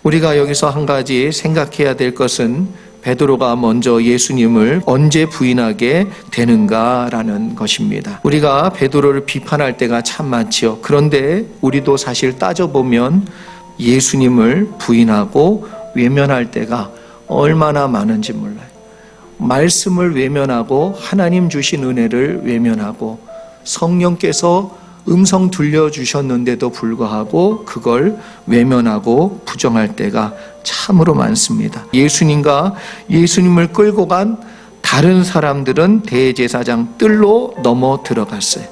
우리가 여기서 한 가지 생각해야 될 것은 베드로가 먼저 예수님을 언제 부인하게 되는가라는 것입니다. 우리가 베드로를 비판할 때가 참 많지요. 그런데 우리도 사실 따져보면 예수님을 부인하고 외면할 때가 얼마나 많은지 몰라요. 말씀을 외면하고 하나님 주신 은혜를 외면하고 성령께서 음성 들려주셨는데도 불구하고 그걸 외면하고 부정할 때가 참으로 많습니다. 예수님을 끌고 간 다른 사람들은 대제사장 뜰로 넘어 들어갔어요.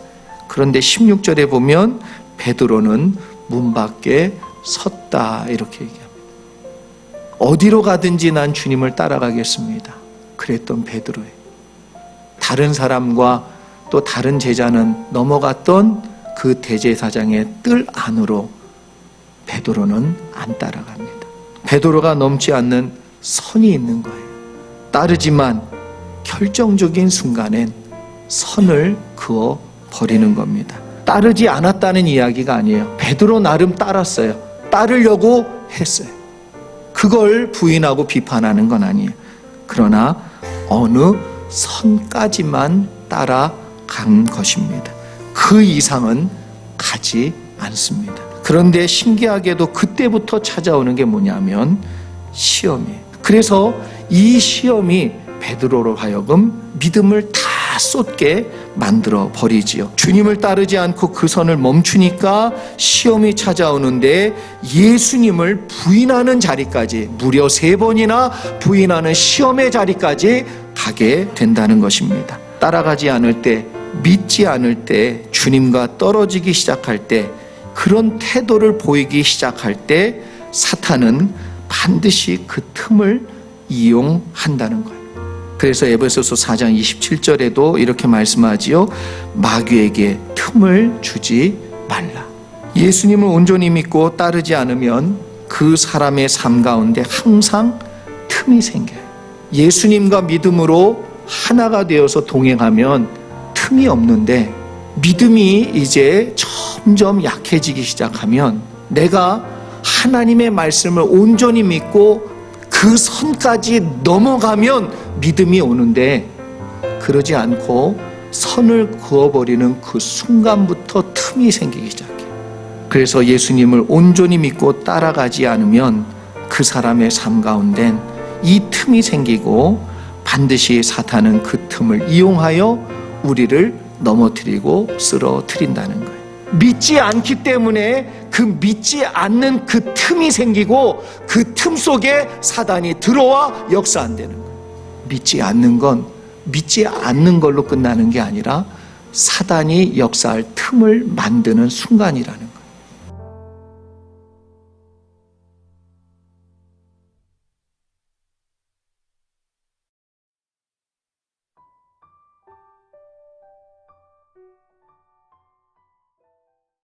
그런데 16절에 보면 베드로는 문 밖에 섰다 이렇게 얘기합니다. 어디로 가든지 난 주님을 따라가겠습니다. 그랬던 베드로예요. 다른 사람과 또 다른 제자는 넘어갔던 그 대제사장의 뜰 안으로 베드로는 안 따라갑니다. 베드로가 넘지 않는 선이 있는 거예요. 따르지만 결정적인 순간엔 선을 그어 버리는 겁니다. 따르지 않았다는 이야기가 아니에요. 베드로 나름 따랐어요. 따르려고 했어요. 그걸 부인하고 비판하는 건 아니에요. 그러나 어느 선까지만 따라간 것입니다. 그 이상은 가지 않습니다. 그런데 신기하게도 그때부터 찾아오는 게 뭐냐면 시험이에요. 그래서 이 시험이 베드로로 하여금 믿음을 다 쏟게 만들어 버리지요. 주님을 따르지 않고 그 선을 멈추니까 시험이 찾아오는데 예수님을 부인하는 자리까지, 무려 3번이나 부인하는 시험의 자리까지 가게 된다는 것입니다. 따라가지 않을 때, 믿지 않을 때, 주님과 떨어지기 시작할 때, 그런 태도를 보이기 시작할 때 사탄은 반드시 그 틈을 이용한다는 거예요. 그래서 에베소서 4장 27절에도 이렇게 말씀하지요. 마귀에게 틈을 주지 말라. 예수님을 온전히 믿고 따르지 않으면 그 사람의 삶 가운데 항상 틈이 생겨요. 예수님과 믿음으로 하나가 되어서 동행하면 틈이 없는데, 믿음이 이제 점점 약해지기 시작하면 내가 하나님의 말씀을 온전히 믿고 그 선까지 넘어가면 믿음이 오는데, 그러지 않고 선을 그어버리는 그 순간부터 틈이 생기기 시작해요. 그래서 예수님을 온전히 믿고 따라가지 않으면 그 사람의 삶 가운데는 이 틈이 생기고 반드시 사탄은 그 틈을 이용하여 우리를 넘어뜨리고 쓰러뜨린다는 거예요. 믿지 않기 때문에 그 믿지 않는 그 틈이 생기고 그 틈 속에 사단이 들어와 역사한다는 거예요. 믿지 않는 건 믿지 않는 걸로 끝나는 게 아니라 사단이 역사할 틈을 만드는 순간이라는 거예요.